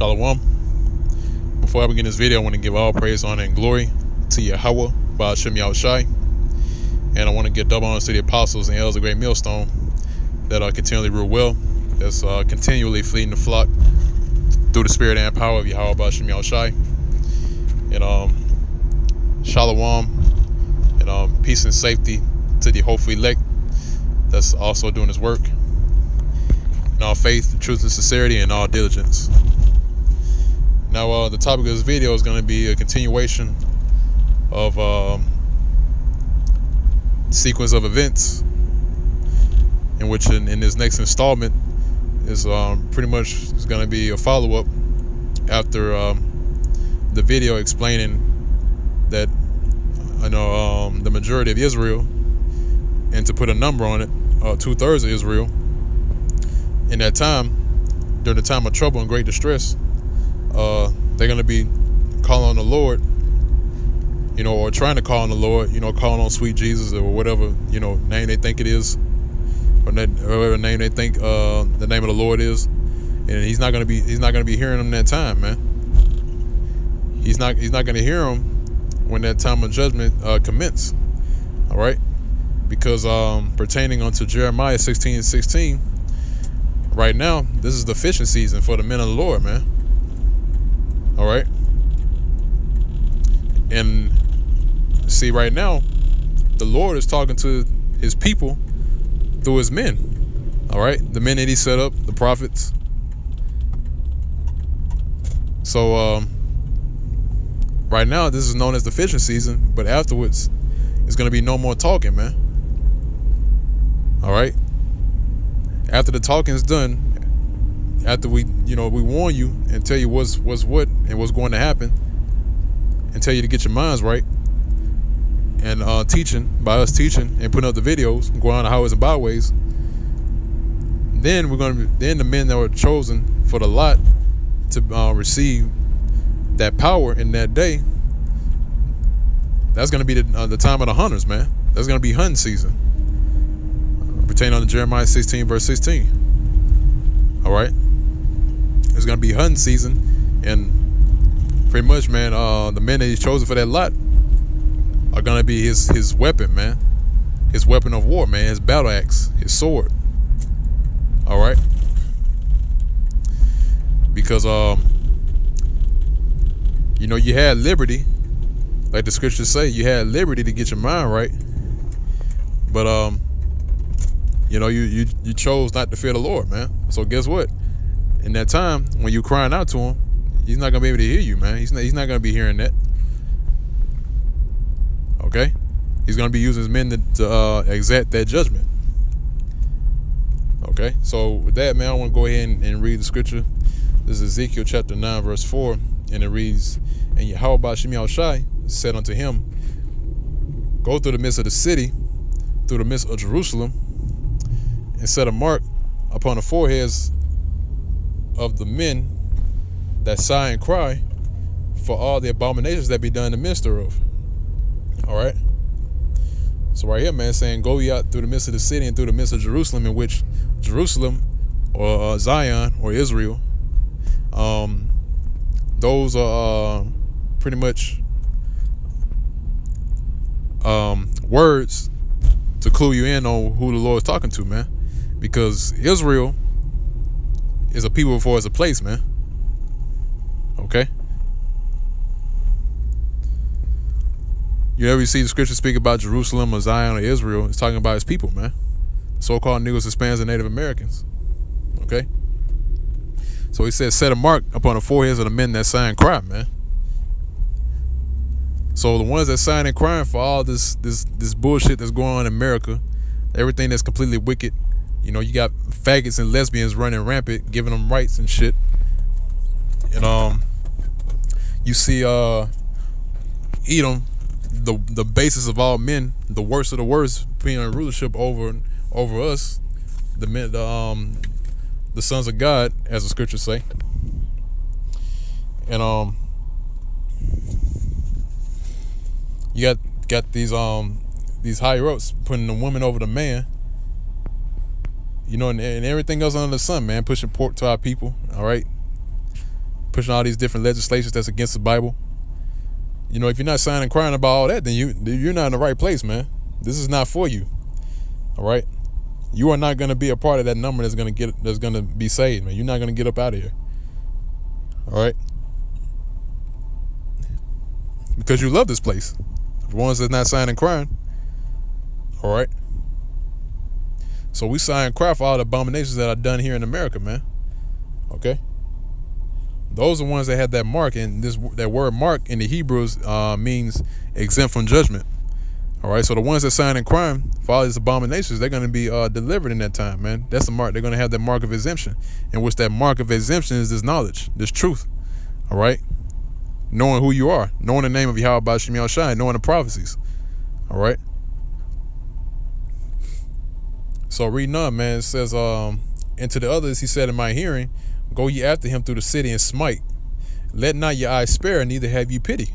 Shalom. Before I begin this video, I want to give all praise, honor, and glory to Yahweh, Ba'ashem Yahushai. And I want to give double honor to the apostles and elders of Great Millstone that continually rule well, that's continually feeding the flock through the spirit and power of Yahweh, Ba'ashem Yahushai. And Shalom and peace and safety to the hopeful elect that's also doing this work. In all faith, truth, and sincerity, and all diligence. Now, the topic of this video is going to be a continuation of sequence of events, in which in this next installment is pretty much is going to be a follow-up after the video explaining that the majority of Israel, and to put a number on it, 2/3 of Israel, in that time, during the time of trouble and great distress, they're going to be calling on the Lord, or trying to call on the Lord, calling on sweet Jesus or whatever, name they think it is, or whatever name they think the name of the Lord is. And he's not going to be hearing them that time, man. He's not going to hear them when that time of judgment commence. All right, because pertaining unto Jeremiah 16:16. Right now, this is the fishing season for the men of the Lord, man. All right. And see, right now, the Lord is talking to his people through his men. All right. The men that he set up, the prophets. So, right now, this is known as the fishing season, but afterwards, it's going to be no more talking, man. All right. After the talking is done, after we warn you and tell you what's what and what's going to happen, and tell you to get your minds right, and by us teaching and putting up the videos, and going on the highways and byways, then the men that were chosen for the lot to receive that power in that day, that's going to be the time of the hunters, man. That's going to be hunting season. Pertaining on to Jeremiah 16 verse 16. All right, it's gonna be hunting season, and pretty much, man, the men that he's chosen for that lot are gonna be his weapon, man, his weapon of war, man, his battle axe, his sword. All right, because you had liberty, like the scriptures say, you had liberty to get your mind right, but you chose not to fear the Lord, man. So guess what? In that time, when you're crying out to him, he's not gonna be able to hear you, man. He's not gonna be hearing that. Okay? He's gonna be using his men to exact that judgment. Okay? So with that, man, I want to go ahead and read the scripture. This is Ezekiel chapter 9, verse 4, and it reads, "And Yahweh Ba'ashem Yahushai said unto him, Go through the midst of the city, through the midst of Jerusalem, and set a mark upon the foreheads of the men that sigh and cry for all the abominations that be done in the midst thereof." All right. So right here, man, saying, go ye out through the midst of the city and through the midst of Jerusalem, in which Jerusalem, or Zion, or Israel, those are pretty much words to clue you in on who the Lord is talking to, man. Because Israel is a people before it's a place, man. Okay? You ever see the scripture speak about Jerusalem or Zion or Israel? It's talking about his people, man. So-called Negroes, Hispanics, and Native Americans. Okay? So he says, set a mark upon the foreheads of the men that sigh and cry, man. So the ones that sign and crying for all this bullshit that's going on in America, everything that's completely wicked. You got faggots and lesbians running rampant, giving them rights and shit. And you see Edom, the basis of all men, the worst of the worst, being in rulership over us, the men, the sons of God, as the scriptures say. And you got these higher ups putting the woman over the man. And everything else under the sun, man, pushing pork to our people, all right? pushing all these different legislations that's against the Bible. If you're not signing and crying about all that, then you're not in the right place, man. This is not for you. All right, you are not going to be a part of that number that's going to be saved, man. You're not going to get up out of here. All right, because you love this place. The ones that's not signing and crying. All right. So we sign and cry for all the abominations that are done here in America, man. Okay. Those are the ones that have that mark, and that word mark in the Hebrews means exempt from judgment. All right, so the ones that sign in crime for all these abominations, they're going to be delivered in that time, man. That's the mark. They're going to have that mark of exemption, in which that mark of exemption is this knowledge, this truth. All right, knowing who you are, knowing the name of Yahweh B'Shem Yahushai, knowing the prophecies. All right. So reading on, man, it says, and to the others he said in my hearing, go ye after him through the city and smite. Let not your eyes spare, neither have ye pity.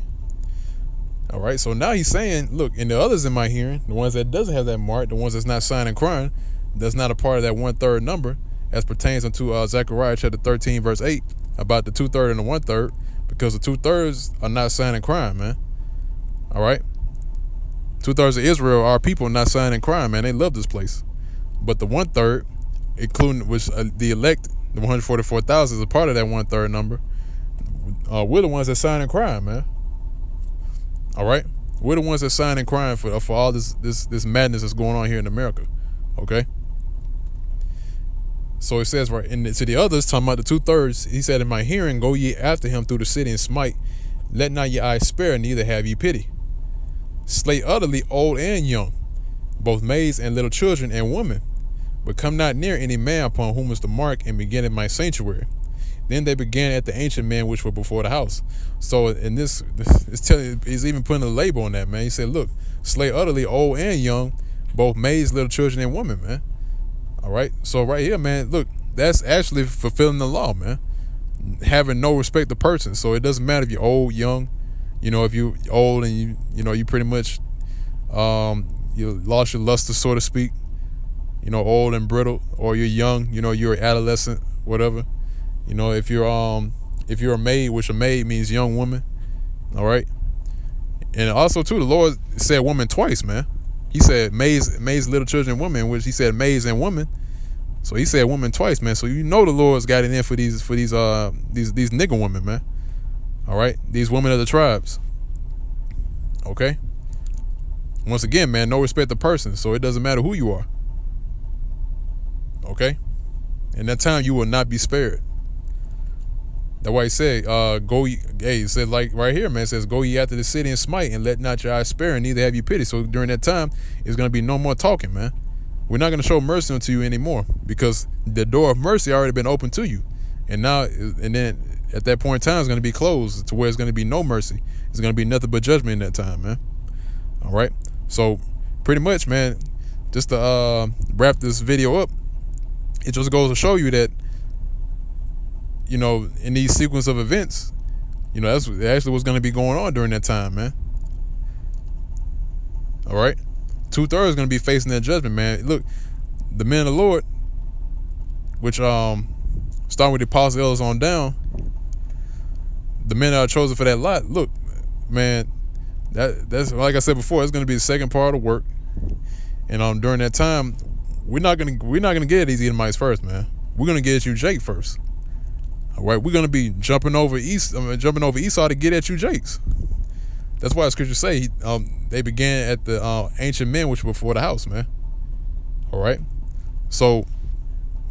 All right, so now he's saying, look, and the others in my hearing, the ones that doesn't have that mark, the ones that's not signing and crying, that's not a part of that 1/3 number, as pertains unto Zechariah chapter 13, verse 8, about the 2/3 and the 1/3, because the 2/3 are not signing and crying, man. All right, 2/3 of Israel are people not signing and crying, man. They love this place. But the 1/3, including which the elect, the 144,000 is a part of that 1/3 number. We're the ones that sign and crying, man. All right, we're the ones that sign and crying for all this madness that's going on here in America. Okay. So it says right, and to the others, talking about the 2/3, he said, in my hearing, go ye after him through the city and smite. Let not your eyes spare, neither have ye pity. Slay utterly old and young, both maids and little children and women, but come not near any man upon whom is the mark, and begin in my sanctuary. Then they began at the ancient men which were before the house. So in this it's telling, he's even putting a label on that, man. He said, look, slay utterly old and young, both maids, little children, and women, man. All right. So right here, man, look, that's actually fulfilling the law, man. Having no respect to persons. So it doesn't matter if you're old, young. If you're old and you pretty much you lost your luster, so to speak. Old and brittle, or you're young. You're an adolescent, whatever. If you're a maid, which a maid means young woman. All right. And also too, the Lord said woman twice, man. He said maids, little children, women, which he said maids and women. So he said woman twice, man. So the Lord's got it in for these nigger women, man. All right, these women of the tribes. Okay. Once again, man, no respect to persons, so it doesn't matter who you are. Okay. In that time, you will not be spared. That's why he said, he said, like right here, man, it says, go ye after the city and smite, and let not your eyes spare, and neither have you pity. So during that time, it's going to be no more talking, man. We're not going to show mercy unto you anymore, because the door of mercy already been opened to you. And then at that point in time, it's going to be closed to where it's going to be no mercy. It's going to be nothing but judgment in that time, man. All right. So pretty much, man, just to wrap this video up, it just goes to show you that, in these sequence of events, that's actually what's going to be going on during that time, man. All right. 2/3 is going to be facing that judgment, man. Look, the men of the Lord, which starting with the apostle elders on down, the men that are chosen for that lot. Look, man, that's like I said before, it's going to be the second part of the work, and during that time, we're not gonna get at these Edomites first, man. We're gonna get at you, Jake, first. All right, we're gonna be jumping over Esau to get at you, Jakes. That's why the scriptures say they began at the ancient men which were before the house, man. All right, so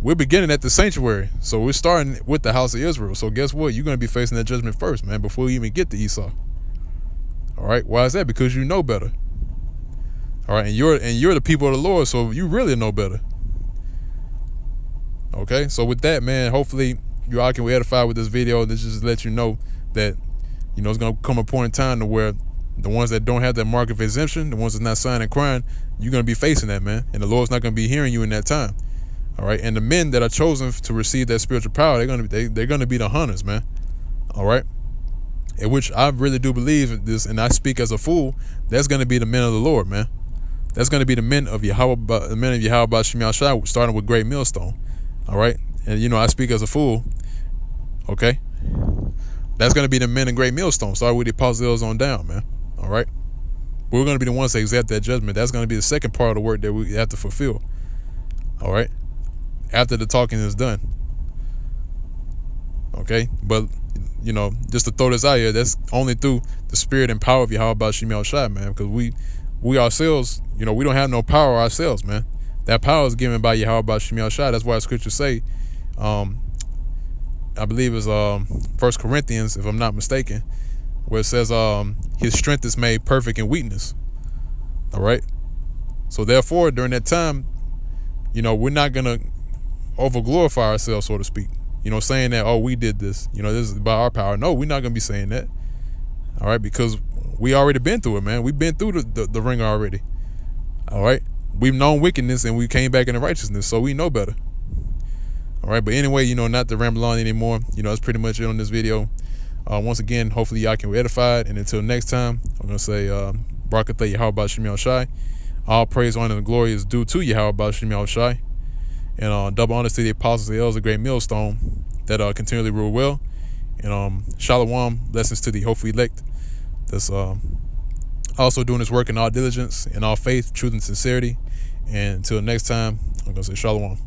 we're beginning at the sanctuary, so we're starting with the house of Israel. So guess what? You're gonna be facing that judgment first, man, before you even get to Esau. All right, why is that? Because you know better. All right, and you're the people of the Lord, so you really know better. Okay, so with that, man, hopefully you all can be edified with this video. This just let you know that it's gonna come a point in time to where the ones that don't have that mark of exemption, the ones that's not signing and crying, you're gonna be facing that, man, and the Lord's not gonna be hearing you in that time. All right, and the men that are chosen to receive that spiritual power, they're gonna be the hunters, man. All right, in which I really do believe this, and I speak as a fool. That's gonna be the men of the Lord, man. That's going to be the men of Yahweh B'Shem Yahushai, starting with Great Millstone. All right. And, I speak as a fool. Okay. That's going to be the men in great millstone. Start with the apostles on down, man. All right. We're going to be the ones that accept that judgment. That's going to be the second part of the work that we have to fulfill. All right. After the talking is done. Okay. But, you know, just to throw this out here, that's only through the spirit and power of Yahweh Shem Yahushua, man. Because we ourselves, you know, we don't have no power ourselves, man. That power is given by Yahweh Shem Yahushua. That's why scriptures say, I believe it's 1 Corinthians, if I'm not mistaken, where it says his strength is made perfect in weakness. All right. So therefore, during that time, you know, we're not going to over glorify ourselves, so to speak. You know, saying that, oh, we did this, you know, this is by our power. No, we're not going to be saying that. All right. Because we already been through it, man. We've been through the ringer already. All right. We've known wickedness and we came back into righteousness. So we know better. All right. But anyway, you know, not to ramble on anymore. You know, that's pretty much it on this video. Once again, hopefully y'all can be edified. And until next time, I'm going to say, Barakatah Yahweh Shem Yahushai. All praise, honor, and glory is due to Yahweh Shem Yahushai. And double honors to the apostles, the elders, a great millstone that continually rule well. And shalom, blessings to the hopefully elect that's also doing his work in all diligence, in all faith, truth, and sincerity. And until next time, I'm going to say shalom.